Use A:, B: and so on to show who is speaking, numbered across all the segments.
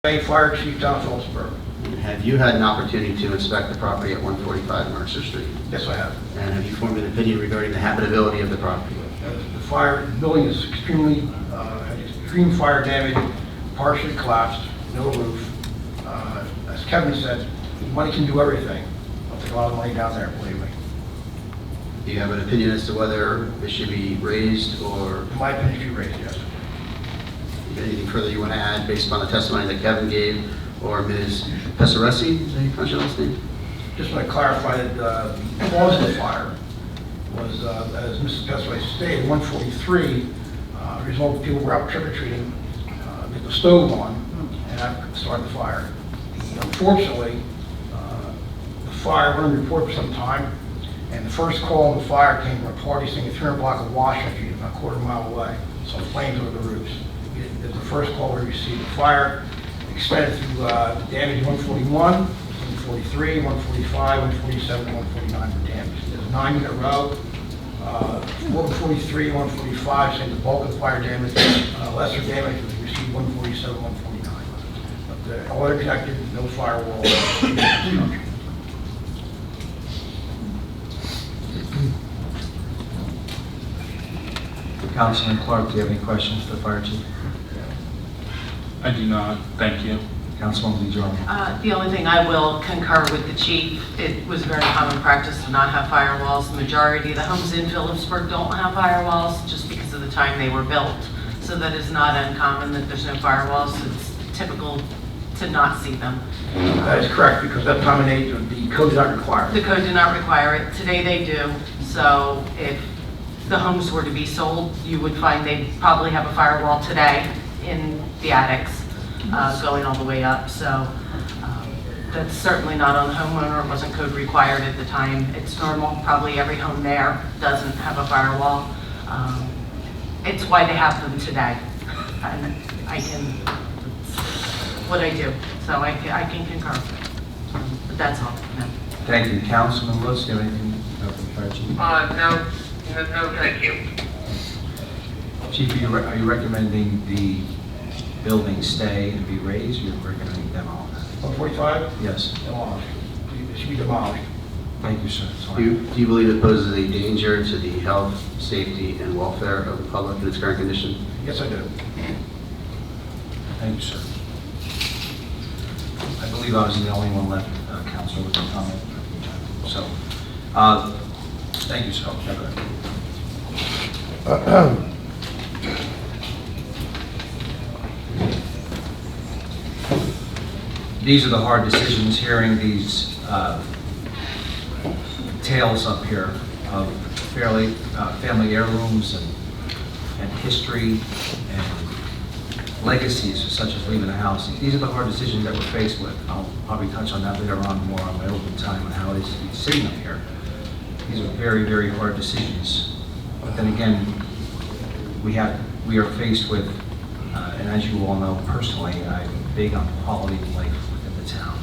A: Fire Chief John Phillipsburg.
B: Have you had an opportunity to inspect the property at 145 Mercer Street?
A: Yes, I have.
B: And have you formed an opinion regarding the habitability of the property?
A: The building is had extreme fire damage, partially collapsed, no roof. As Kevin said, money can do everything. I'll take a lot of money down there, believe me.
B: Do you have an opinion as to whether it should be raised or
A: In my opinion, it should be raised, yes.
B: anything further you want to add based upon the testimony that Kevin gave or Ms. Pesaresi? Is that how you pronounce your last name?
A: Just want to clarify that the cause of the fire was, as Mrs. Pesaresi stated, 143, result of people were out trick-or-treating, get the stove on, and that started the fire. Unfortunately, the fire went unreported for some time, and the first call of the fire came from a party staying at 300 block of Washington Street, about a quarter mile away. So flames over the roofs. It was the first call we received. The fire expanded through damage 141, 143, 145, 147, 149 were damaged. There's 9 in a row. 143, 145, saying the bulk of the fire damage. Lesser damage was received 147, 149. But all are connected, no firewall.
C: Councilman Clark, do you have any questions for the fire chief?
D: I do not. Thank you.
C: Councilwoman DeJarmo.
E: The only thing I will concur with the chief, it was very common practice to not have firewalls. The majority of the homes in Phillipsburg don't have firewalls just because of the time they were built. So that is not uncommon that there's no firewalls. It's typical to not see them.
A: That is correct, because that time and age, the code did not require it.
E: The code did not require it. Today they do. So if the homes were to be sold, you would find they probably have a firewall today in the attics going all the way up. So that's certainly not on the homeowner. It wasn't code required at the time. It's normal. Probably every home there doesn't have a firewall. It's why they have them today. And it's what I do. So I can concur. But that's all. No.
C: Thank you. Councilman Lewis, do you have anything for the fire chief?
F: No, thank you.
C: Chief, are you recommending the building stay and be raised, or you're recommending demo?
A: 145?
C: Yes.
A: Demolished. It should be demolished.
C: Thank you, sir.
B: Do you believe it poses a danger to the health, safety, and welfare of the public in its current condition?
A: Yes, I do.
C: Thank you, sir. I believe I was the only one left, Councilor, with a comment. So, thank you, sir. These are the hard decisions, hearing these tales up here of family heirlooms and history and legacies such as leaving a house. These are the hard decisions that we're faced with. I'll probably touch on that later on more on my open time on how it is to be sitting up here. These are very, very hard decisions. But then again, we are faced with, and as you all know personally, I'm big on quality of life within the town.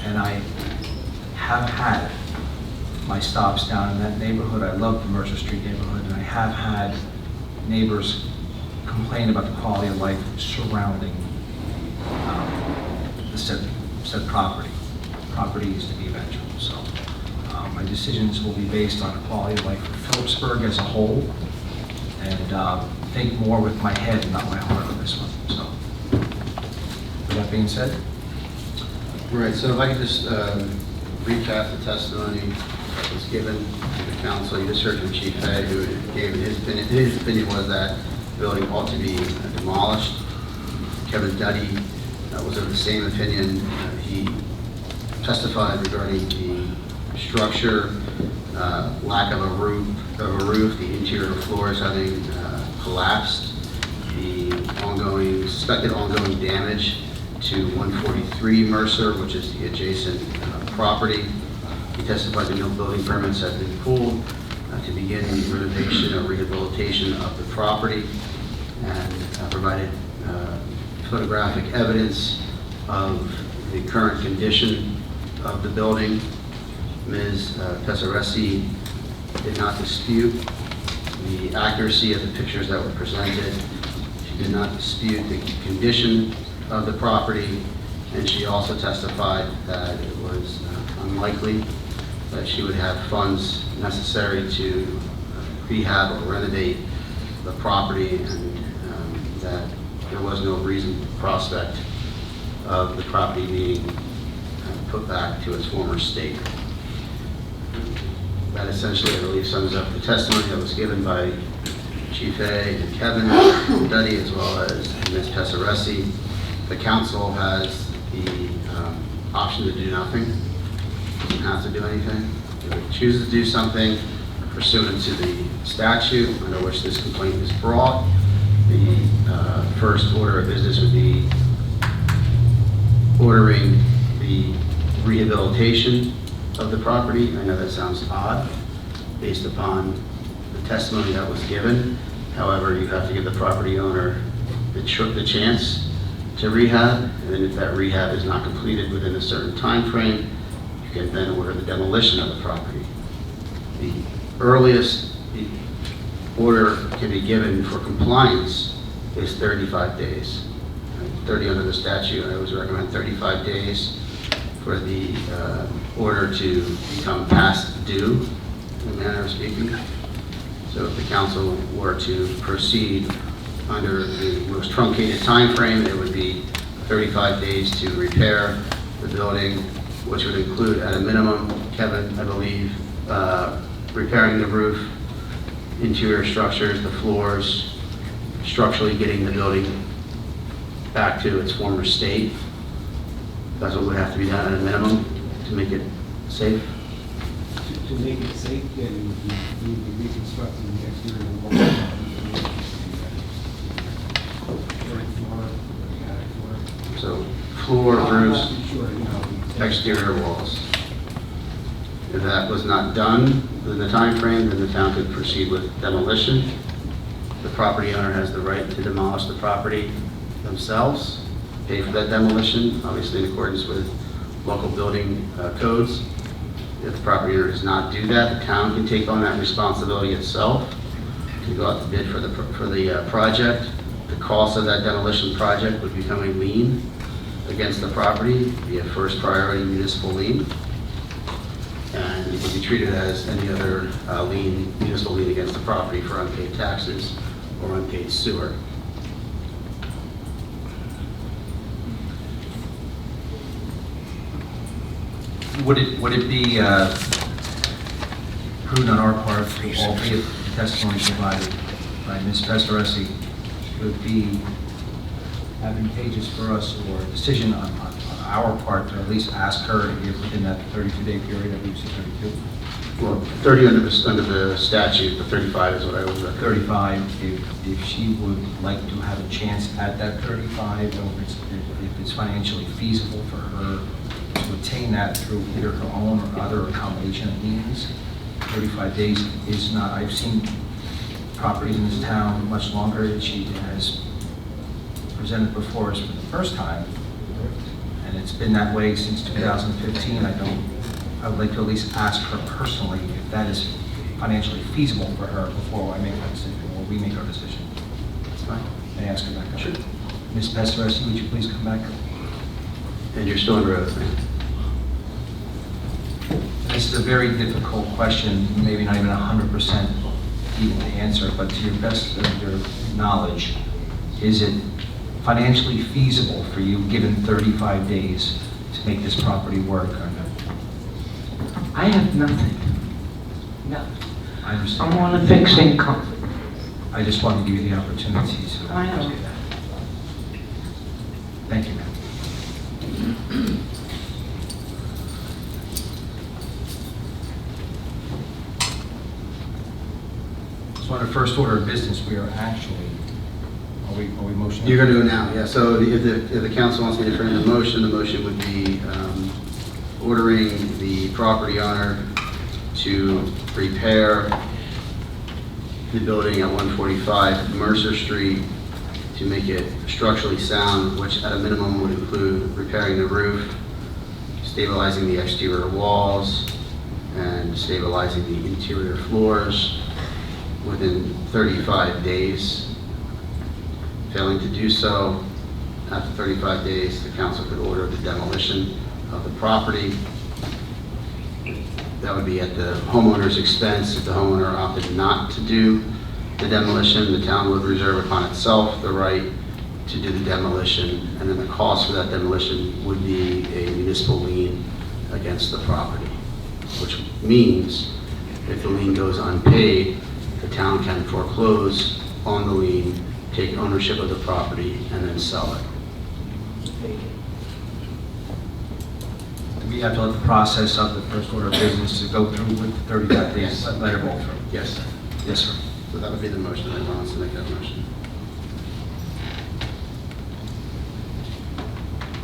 C: And I have had my stops down in that neighborhood. I love the Mercer Street neighborhood, and I have had neighbors complain about the quality of life surrounding the said property. Property is to be eventual. So my decisions will be based on the quality of life for Phillipsburg as a whole, and think more with my head and not my heart on this one. So, with that being said,
B: All right, so if I could just recap the testimony that was given to the council. You just heard from Chief Hay, who gave his opinion. His opinion was that the building ought to be demolished. Kevin Duddy was of the same opinion. He testified regarding the structure, lack of a roof, the interior floors having collapsed, the suspected ongoing damage to 143 Mercer, which is the adjacent property. He testified that no building permits have been pulled to begin the renovation or rehabilitation of the property, and provided photographic evidence of the current condition of the building. Ms. Pesaresi did not dispute the accuracy of the pictures that were presented. She did not dispute the condition of the property, And she also testified that it was unlikely that she would have funds necessary to rehab or renovate the property, and that there was no reason prospect of the property being put back to its former state. That essentially, I believe, sums up the testimony that was given by Chief A and Kevin Duddy, as well as Ms. Pesaresi. The council has the option to do nothing, doesn't have to do anything. If it chooses to do something pursuant to the statute under which this complaint is brought, the first order of business would be ordering the rehabilitation of the property. I know that sounds odd based upon the testimony that was given. However, you have to give the property owner the chance to rehab, and then if that rehab is not completed within a certain time frame, you can then order the demolition of the property. The earliest the order can be given for compliance is 35 days. 30 under the statute, I always recommend 35 days for the order to become past due, in a manner of speaking. So if the council were to proceed under the most truncated time frame, it would be 35 days to repair the building, which would include at a minimum, Kevin, I believe, repairing the roof, interior structures, the floors, structurally getting the building back to its former state. That's what would have to be done at a minimum to make it safe.
G: To make it safe, then we need to be reconstructing the exterior wall.
B: So floor, roofs,
G: I'm not sure, you know.
B: exterior walls. If that was not done within the time frame, then the town could proceed with demolition. The property owner has the right to demolish the property themselves, pay for that demolition, obviously in accordance with local building codes. If the property owner does not do that, the town can take on that responsibility itself to go out to bid for the project. The cost of that demolition project would become a lien against the property, be a first priority municipal lien, and it would be treated as any other municipal lien against the property for unpaid taxes or unpaid sewer.
C: Would it be prudent on our part, albeit the testimony provided by Ms. Pesaresi, would be advantageous for us, or a decision on our part, to at least ask her if within that 32-day period, I believe you said 32?
B: Well, 30 under the statute, but 35 is what I was recommending.
C: 35, if she would like to have a chance at that 35, or if it's financially feasible for her to attain that through either her own or other accommodation means. 35 days is not, I've seen properties in this town much longer that she has presented before us for the first time, and it's been that way since 2015. I would like to at least ask her personally if that is financially feasible for her before I make that decision, or we make our decision.
B: That's fine.
C: May I ask her back up?
B: Sure.
C: Ms. Pesaresi, would you please come back?
B: And you're still under oath, man.
C: This is a very difficult question, maybe not even 100% even to answer, but to your best of your knowledge, is it financially feasible for you, given 35 days, to make this property work?
H: I have nothing. No.
C: I understand.
H: I'm on a fixed income.
C: I just wanted to give you the opportunity to
H: I know.
C: say that. Thank you, ma'am. So on the first order of business, we are actually, are we motioning?
B: You're going to go now, yeah. So if the council wants me to frame the motion would be ordering the property owner to repair the building at 145 Mercer Street to make it structurally sound, which at a minimum would include repairing the roof, stabilizing the exterior walls, and stabilizing the interior floors within 35 days. Failing to do so, after 35 days, the council could order the demolition of the property. That would be at the homeowner's expense. If the homeowner opted not to do the demolition, the town would reserve upon itself the right to do the demolition, and then the cost for that demolition would be a municipal lien against the property, which means if the lien goes unpaid, the town can foreclose on the lien, take ownership of the property, and then sell it.
C: We have to let the process of the first order of business to go through with the 35 days,
B: Yes.
C: let it roll through.
B: Yes.
C: Yes, sir.
B: So that would be the motion. Anyone wants to make that motion?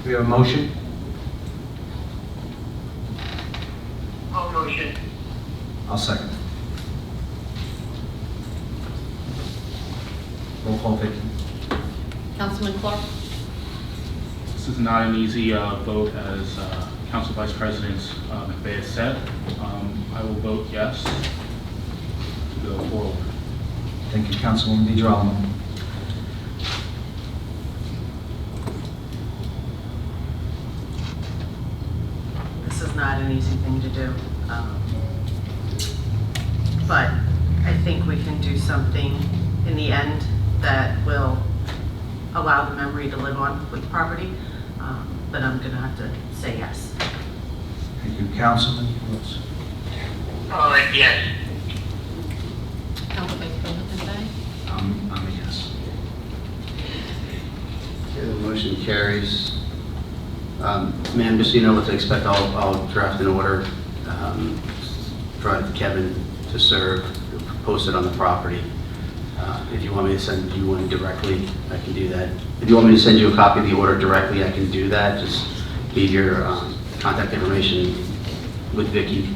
C: We have a motion?
F: All motion.
C: I'll second. Roll call, Vicky.
I: Councilman Clark?
D: This is not an easy vote, as Council Vice President McVeigh has said. I will vote yes to go forward.
C: Thank you, Councilwoman DeGirolamo.
E: This is not an easy thing to do. But I think we can do something in the end that will allow the memory to live on with the property. But I'm going to have to say yes.
C: Thank you, Councilman Woods.
F: Yes.
I: Council Vice President McVeigh?
C: I'm a yes.
B: Okay, the motion carries. Ma'am, just so you know what to expect, I'll draft an order, provide to Kevin to serve, post it on the property. If you want me to send you one directly, I can do that. If you want me to send you a copy of the order directly, I can do that. Just leave your contact information with Vicky,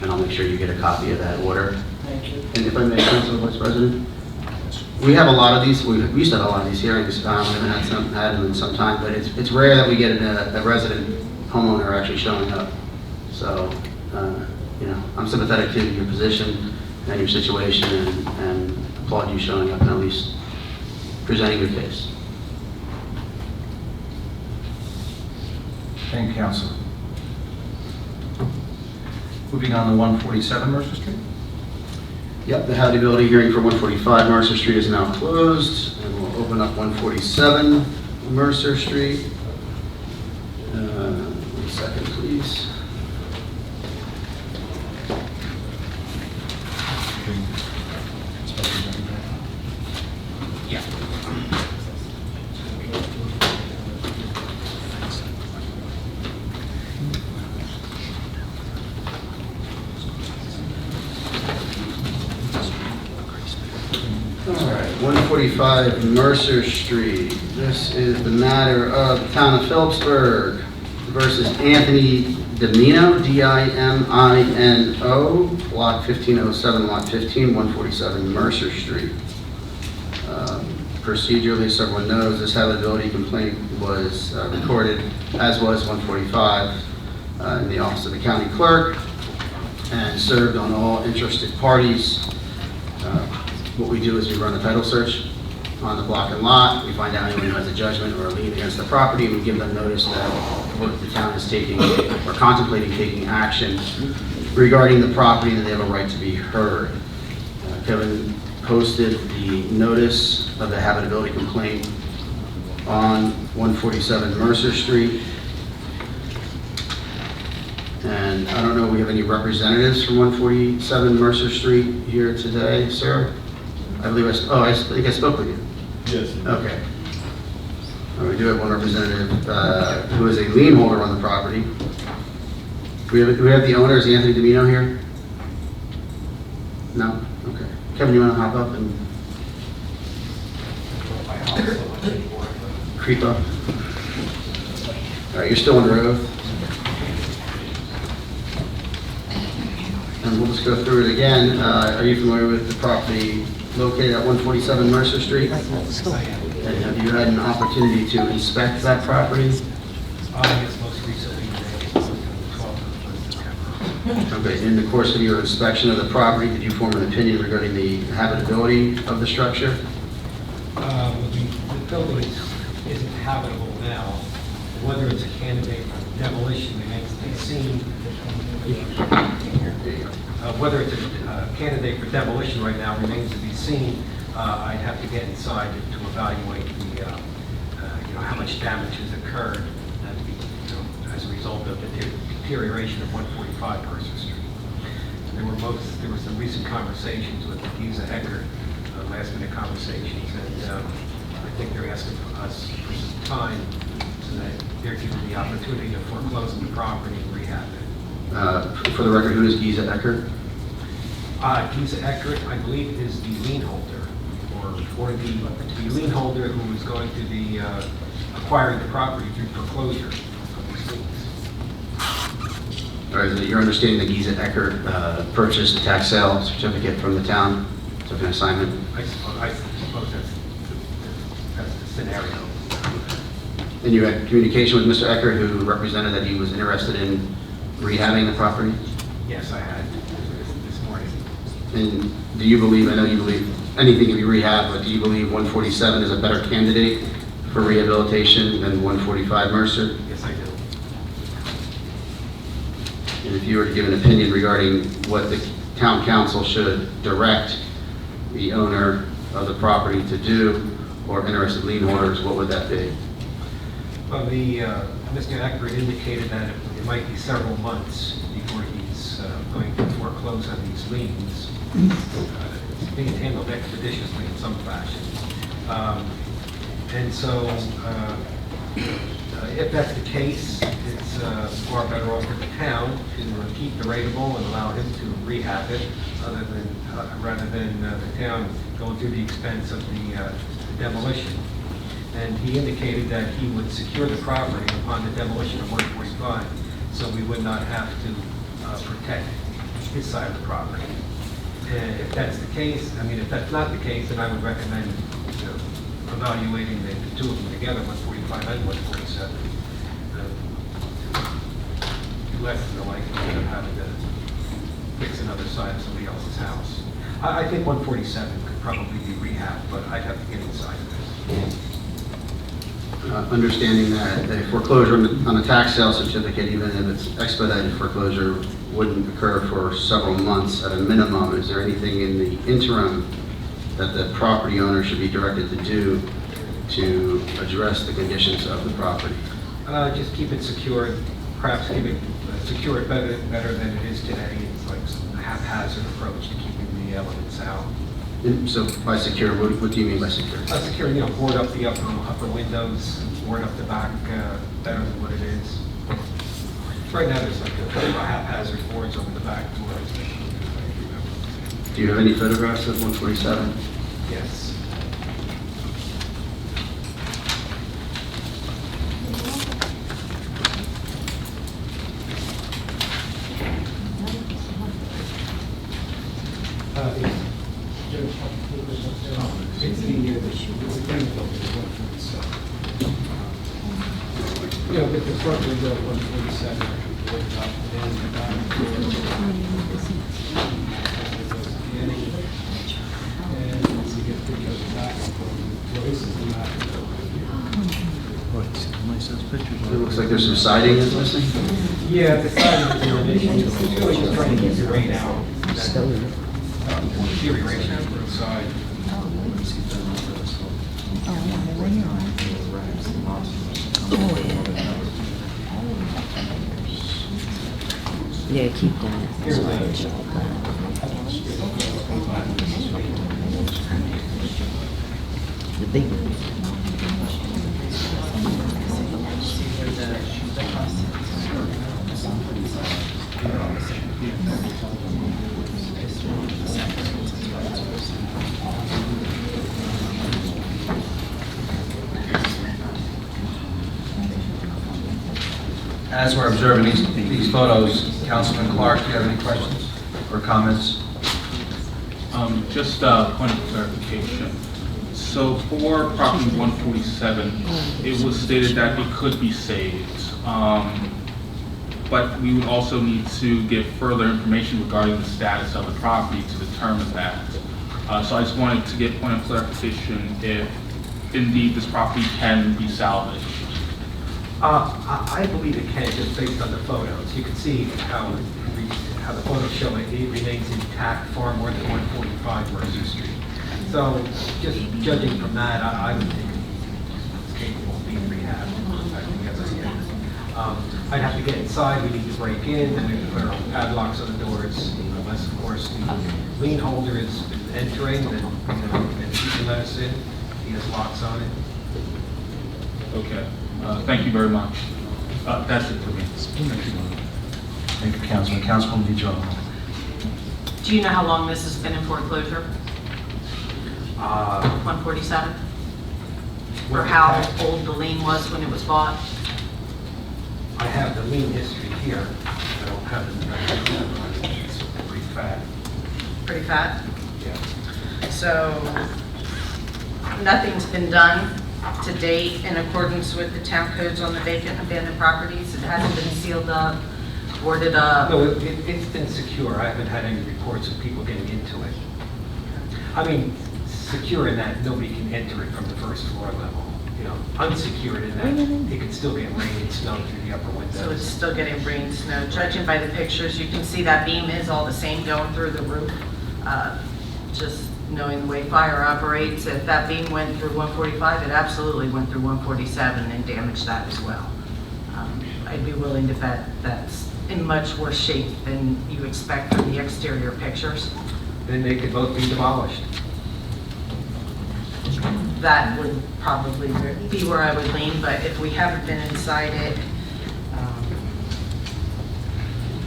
B: and I'll make sure you get a copy of that order.
H: Thank you.
B: And if I may, Council Vice President, we have a lot of these, we used to have a lot of these hearings, we haven't had them in some time, but it's rare that we get a resident homeowner actually showing up. So, you know, I'm sympathetic to your position and your situation, and applaud you showing up and at least presenting your case.
C: Thank you, Council. Moving on to 147 Mercer Street.
B: Yep, the habitability hearing for 145 Mercer Street is now closed, and we'll open up 147 Mercer Street. 1 second, please. All right, 145 Mercer Street. This is the matter of the town of Phillipsburg versus Anthony Dimino, D-I-M-I-N-O, block 1507, lot 15, 147 Mercer Street. Procedurally, as everyone knows, this habitability complaint was recorded, as was 145, in the office of the county clerk, and served on all interested parties. What we do is we run a title search on the block and lot. We find out anyone who has a judgment or a lien against the property, and we give them notice that the town is taking or contemplating taking action regarding the property, that they have a right to be heard. Kevin posted the notice of the habitability complaint on 147 Mercer Street. And I don't know if we have any representatives from 147 Mercer Street here today, sir? I believe I think I spoke with you.
G: Yes.
B: Okay. We do have one representative who is a lien holder on the property. Do we have the owner, is Anthony Dimino here? No? Okay. Kevin, you want to hop up and creep up? All right, you're still under oath. And we'll just go through it again. Are you familiar with the property located at 147 Mercer Street? And have you had an opportunity to inspect that property?
G: Yes, most recently.
B: Okay, in the course of your inspection of the property, did you form an opinion regarding the habitability of the structure?
G: The building isn't habitable now. Whether it's a candidate for demolition remains to be seen. Whether it's a candidate for demolition right now remains to be seen. I'd have to get inside to evaluate the, how much damage has occurred as a result of the deterioration of 145 Mercer Street. There were some recent conversations with Giza Eckert, last-minute conversations, and I think they're asking us for some time so that they're given the opportunity to foreclose on the property and rehab it.
B: For the record, who is Giza Eckert?
G: Giza Eckert, I believe, is the lien holder, or the lien holder who is going to be acquiring the property through foreclosure of these liens.
B: Or is it your understanding that Giza Eckert purchased a tax sale certificate from the town, took an assignment?
G: I suppose that's the scenario.
B: And you had communication with Mr. Eckert, who represented that he was interested in rehabbing the property?
G: Yes, I had this morning.
B: And do you believe, I know you believe anything can be rehabbed, but do you believe 147 is a better candidate for rehabilitation than 145 Mercer?
G: Yes, I do.
B: And if you were to give an opinion regarding what the town council should direct the owner of the property to do, or interested lien holders, what would that be?
G: Well, Mr. Eckert indicated that it might be several months before he's going to foreclose on these liens. It's being handled expeditiously in some fashion. And so, if that's the case, it's far better off for the town to keep the rateable and allow him to rehab it, rather than the town going through the expense of the demolition. And he indicated that he would secure the property upon the demolition of 145, so we would not have to protect his side of the property. And if that's the case, if that's not the case, then I would recommend evaluating the two of them together, 145 and 147. Less than the likelihood of having to fix another side of somebody else's house. I think 147 could probably be rehabbed, but I'd have to get inside of this.
B: Understanding that a foreclosure on a tax sale certificate, even if it's expedited foreclosure, wouldn't occur for several months at a minimum. Is there anything in the interim that the property owner should be directed to do to address the conditions of the property?
G: Just keep it secured, perhaps keep it secured better than it is today. It's like a haphazard approach to keeping the elements out.
B: And so by secure, what do you mean by secure?
G: Secure, board up the upper windows, board up the back better than what it is. Right now, there's like a haphazard boards over the back doors.
B: Do you have any photographs of 147?
G: Yes. It's the front window of 147, boarded up, and the back door. And we get pictures of that. Well, this is the back.
B: It looks like there's some siding that's missing.
G: Yeah, the side of the issue. It's really just trying to keep the rain out. Deterioration on the side.
H: Yeah, keep going.
G: Here's
H: The big one.
C: As we're observing these photos, Councilman Clark, do you have any questions or comments?
D: Just a point of clarification. So for property 147, it was stated that it could be saved, but we would also need to get further information regarding the status of the property to determine that. So I just wanted to get point of clarification if indeed this property can be salvaged?
G: I believe it can, just based on the photos. You can see how the photos show it remains intact far more than 145 Mercer Street. So just judging from that, I would think it's capable of being rehabbed. I think that's it. I'd have to get inside, we need to break in, and we have to put our own padlocks on the doors, unless, of course, the lien holder is entering, then, and he can let us in. He has locks on it.
D: Okay, thank you very much. That's it for me.
C: Thank you, Councilman. Councilwoman DeGiorno.
E: Do you know how long this has been in foreclosure? 147? Or how old the lien was when it was bought?
G: I have the lien history here. I don't have the, it's pretty fat.
E: Pretty fat?
G: Yeah.
E: So nothing's been done to date in accordance with the town codes on the vacant and abandoned properties? It hasn't been sealed up, boarded up?
G: No, it's been secure. I haven't had any reports of people getting into it. I mean, secure in that nobody can enter it from the first floor level. You know, unsecured in that it can still get rain and snow through the upper windows.
E: So it's still getting rain, snow. Judging by the pictures, you can see that beam is all the same going through the roof. Just knowing the way fire operates, if that beam went through 145, it absolutely went through 147 and damaged that as well. I'd be willing to bet that's in much worse shape than you expect from the exterior pictures.
G: Then they could both be demolished.
E: That would probably be where I would lean, but if we haven't been inside it,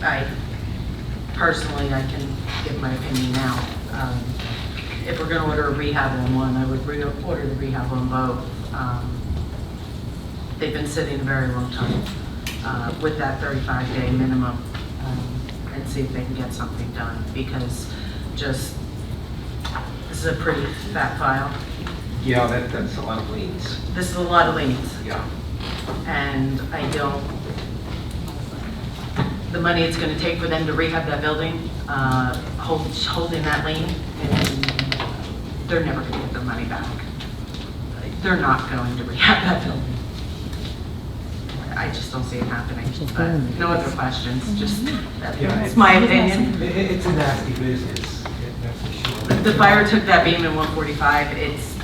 E: I personally can give my opinion now. If we're going to order a rehab on one, I would order the rehab on both. They've been sitting a very long time with that 35-day minimum, and see if they can get something done, because just, this is a pretty fat file.
G: Yeah, that's a lot of liens.
E: This is a lot of liens.
G: Yeah.
E: And I don't, the money it's going to take for them to rehab that building, holding that lien, and they're never going to get their money back. They're not going to rehab that building. I just don't see it happening. But no other questions, just, that's my opinion.
G: It's a nasty business, that's for sure.
E: The fire took that beam in 145, it's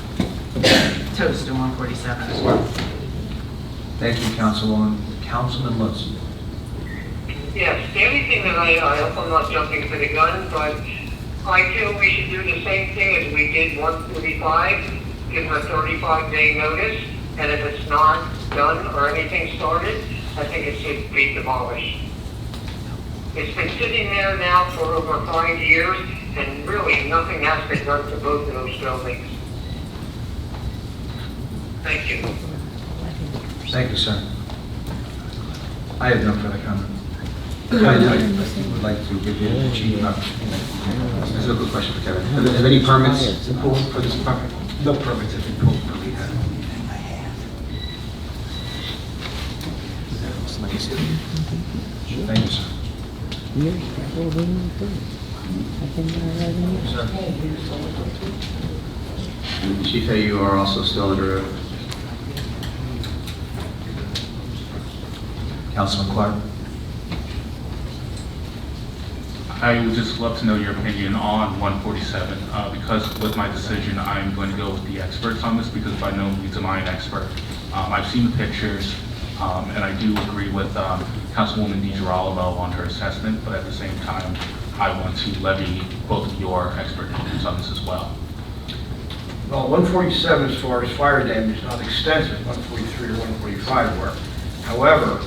E: toast in 147 as well.
C: Thank you, Councilwoman. Councilman Lutz.
F: Yes, the only thing that I hope I'm not jumping to the gun, but I feel we should do the same thing as we did 145, give them a 35-day notice, and if it's not done or anything started, I think it should be demolished. It's been sitting there now for over 5 years, and really nothing has been done to both of those buildings. Thank you.
C: Thank you, sir. I have no further comment. I would like to give you the chief an opportunity.
B: That's a good question for Kevin. Have any permits been pulled for this property?
G: No permits have been pulled for rehab.
C: Thank you, sir.
B: Chief, you are also still under oath.
C: Councilman Clark.
D: I would just love to know your opinion on 147, because with my decision, I'm going to go with the experts on this, because by no means am I an expert. I've seen the pictures, and I do agree with Councilwoman DiGirolamo on her assessment, but at the same time, I want to levy both of your expert opinions on this as well.
A: Well, 147 as far as fire damage is not extensive, 143 or 145 were. However,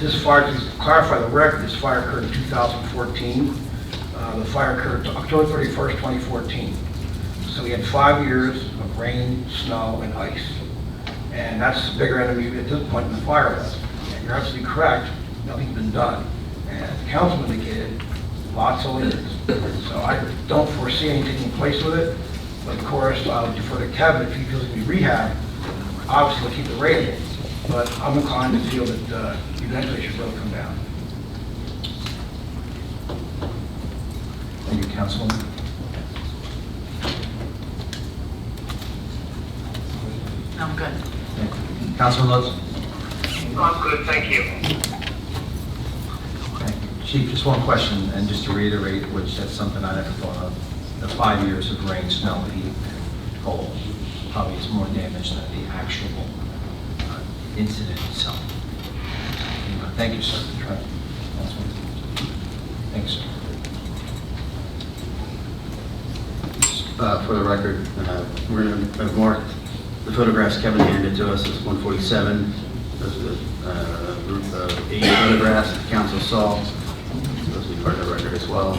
A: this fire, to clarify the record, this fire occurred in 2014. The fire occurred October 31st, 2014. So we had 5 years of rain, snow, and ice. And that's the bigger enemy at this point in the fire was. And you're absolutely correct, nothing's been done. And as the councilman indicated, lots of liens. So I don't foresee anything taking place with it. But of course, I'll defer to Kevin if he feels it can be rehab. Obviously, we'll keep it rated. But I'm inclined to feel that eventually it should really come down.
C: Thank you, Councilwoman.
E: I'm good.
C: Thank you. Councilman Lutz?
F: I'm good, thank you.
C: Thank you. Chief, just one question, and just to reiterate, which that's something I never thought of. The 5 years of rain, snow, heat, and cold probably is more damage than the actual incident itself. Thank you, sir. Thank you, sir.
B: For the record, we're going to have marked the photographs Kevin handed to us as 147. Those are the group of 8 photographs the council saw. Those will be part of the record as well.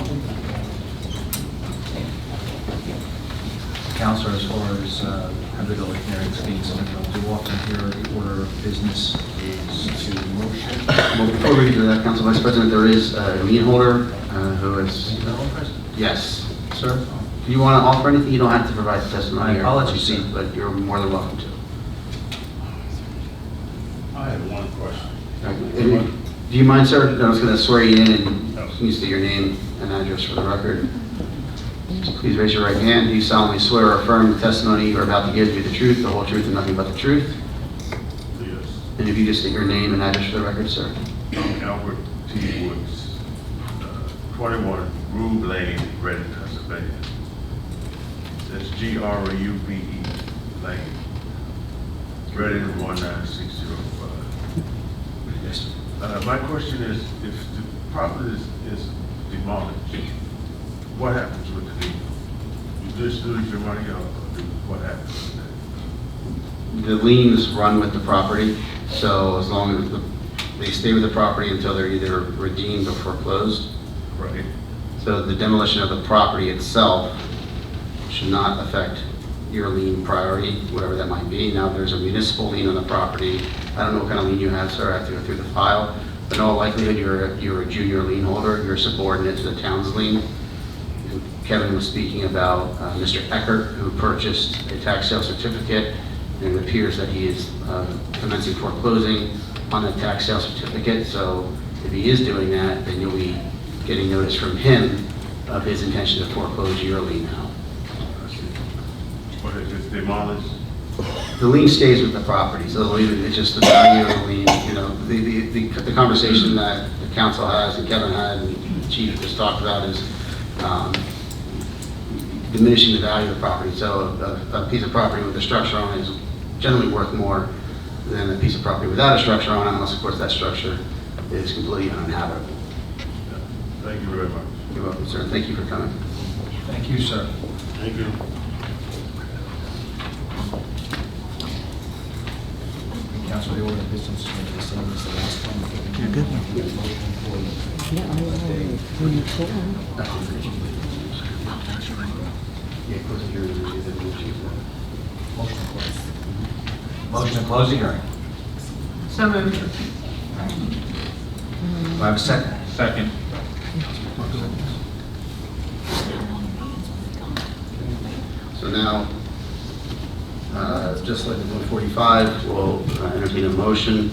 C: Counselor, as far as habitable hearings being submitted, do often hear the order of business is to motion.
B: Well, before we do that, Council Vice President, there is a lien holder who is... Yes, sir. If you want to offer anything, you don't have to provide testimony.
C: My apologies,
B: or
C: sir.
B: receipt, but you're more than welcome to.
J: I have one question.
B: Do you mind, sir? I was going to swear you in, and can you state your name and address for the record? Please raise your right hand. Do you solemnly swear or affirm the testimony you are about to give to be the truth, the whole truth, and nothing but the truth?
J: Yes.
B: And if you just state your name and address for the record, sir.
J: I'm Albert T. Woods, 21 Rube Lane, Reading, Pennsylvania. That's G-R-U-B-E Lane. Reading 19605.
C: Yes, sir.
J: My question is, if the property is demolished, what happens with the deed? You just lose your money, or what happens with that?
B: The liens run with the property, so as long as they stay with the property until they're either redeemed or foreclosed.
J: Right.
B: So the demolition of the property itself should not affect your lien priority, whatever that might be. Now, if there's a municipal lien on the property, I don't know what kind of lien you have, sir, I have to go through the file, but in all likelihood, you're a junior lien holder, you're subordinate to the town's lien. Kevin was speaking about Mr. Eckert, who purchased a tax sale certificate, and it appears that he is commencing foreclosing on the tax sale certificate. So if he is doing that, then you'll be getting notice from him of his intention to foreclose your lien now.
J: But if it's demolished,
B: The lien stays with the property, so it's just the value of the lien. You know, the conversation that the council has and Kevin had and the chief just talked about is diminishing the value of the property. So a piece of property with a structure on it is generally worth more than a piece of property without a structure on it, unless of course that structure is completely uninhabitable.
J: thank you very much.
B: You're welcome, sir. Thank you for coming.
C: Thank you, sir.
J: Thank you.
C: Council, the order of business is the same as the last one. You're good.
H: Yeah, I know. When you pull them.
B: Yeah, close the hearing and receive the chief.
C: Motion to close. Motion to close the hearing.
E: So moved.
C: Do I have a second?
D: Second.
B: So now, just like the 145, we'll entertain a motion.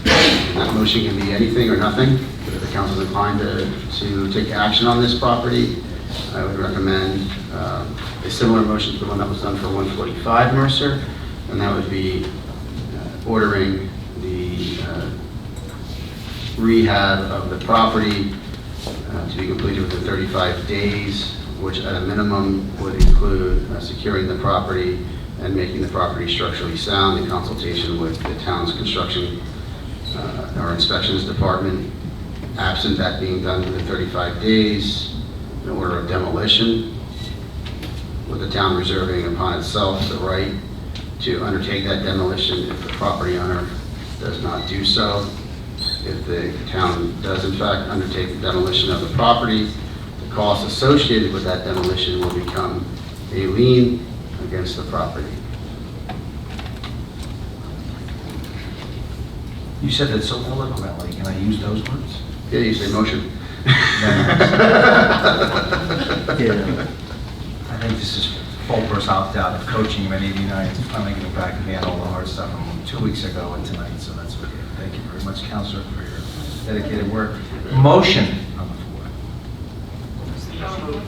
B: That motion can be anything or nothing. If the council is inclined to take action on this property, I would recommend a similar motion to the one that was done for 145 Mercer, and that would be ordering the rehab of the property to be completed within 35 days, which at a minimum would include securing the property and making the property structurally sound in consultation with the town's construction or inspections department. Absent that being done within 35 days, an order of demolition, with the town reserving upon itself the right to undertake that demolition if the property owner does not do so. If the town does in fact undertake the demolition of the property, the costs associated with that demolition will become a lien against the property.
C: You said that so eloquently. Can I use those words?
B: Yeah, you say motion.
C: I think this is Fulker's opt-out of coaching many of the United finally getting back to me on all the hard stuff from 2 weeks ago and tonight, so that's okay. Thank you very much, Counselor, for your dedicated work. Motion on the floor.
F: So moved.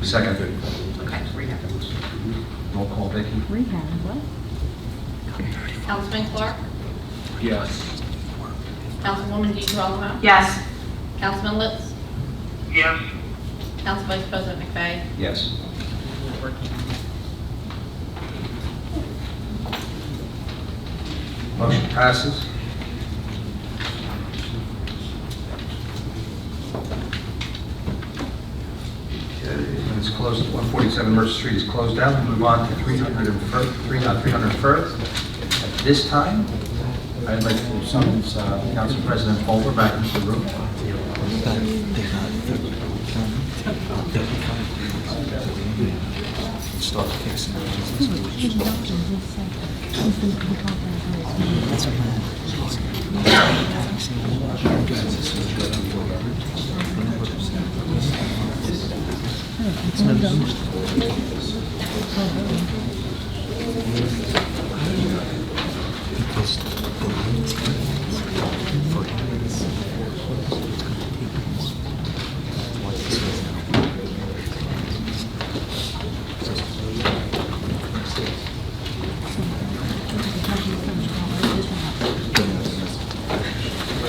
C: Second.
E: Okay, rehab.
C: Roll call, Vicki.
H: Rehab, what?
I: Councilman Clark?
D: Yes.
I: Councilwoman DeGirolamo?
E: Yes.
I: Councilman Litz?
F: Yes.
I: Council Vice President McVeigh?
C: Yes. Motion passes. It's closed, 147 Mercer Street is closed out. We move on to 301st. At this time, I'd like to summons Council President Folger back into the room.
K: Start fixing it. That's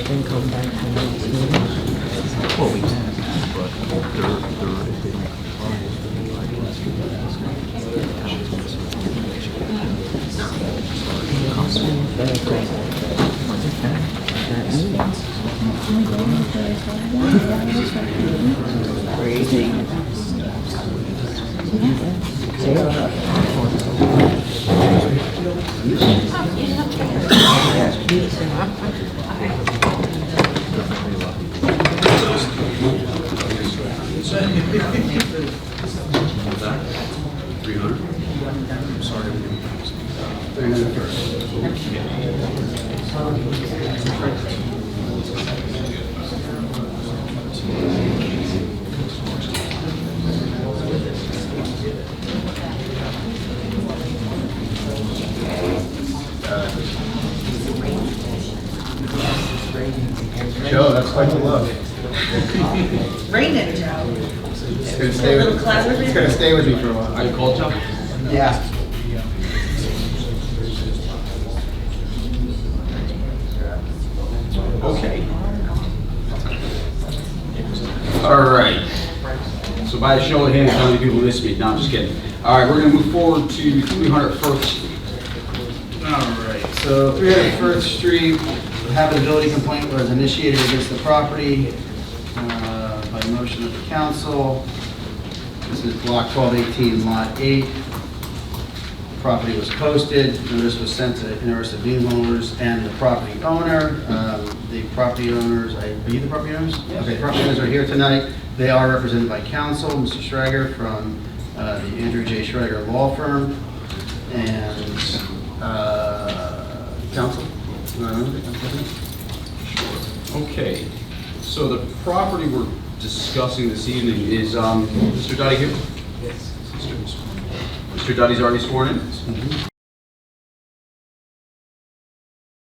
H: Then come back to next meeting.
K: Well, we can, but if they don't comply,
B: Joe, that's quite the look.
E: Rain it, Joe.
B: It's gonna stay with, it's gonna stay with me for a while.
C: Are you called, Joe?
B: Yeah.
L: Okay. All right. So by a show of hands, how many people miss me? No, I'm just kidding. All right, we're going to move forward to 301st Street.
B: All right, so 301st Street, habitability complaint was initiated against the property by motion of the council. This is block 1218, lot 8. Property was posted, notice was sent to interested lien holders and the property owner. The property owners, are you the property owners?
L: Yes.
B: Okay, property owners are here tonight. They are represented by counsel, Mr. Schrager from the Andrew J. Schrager Law Firm. And counsel?
L: Okay. So the property we're discussing this evening is Mr. Duddy here?
G: Yes.
L: Mr. Duddy's already sworn in?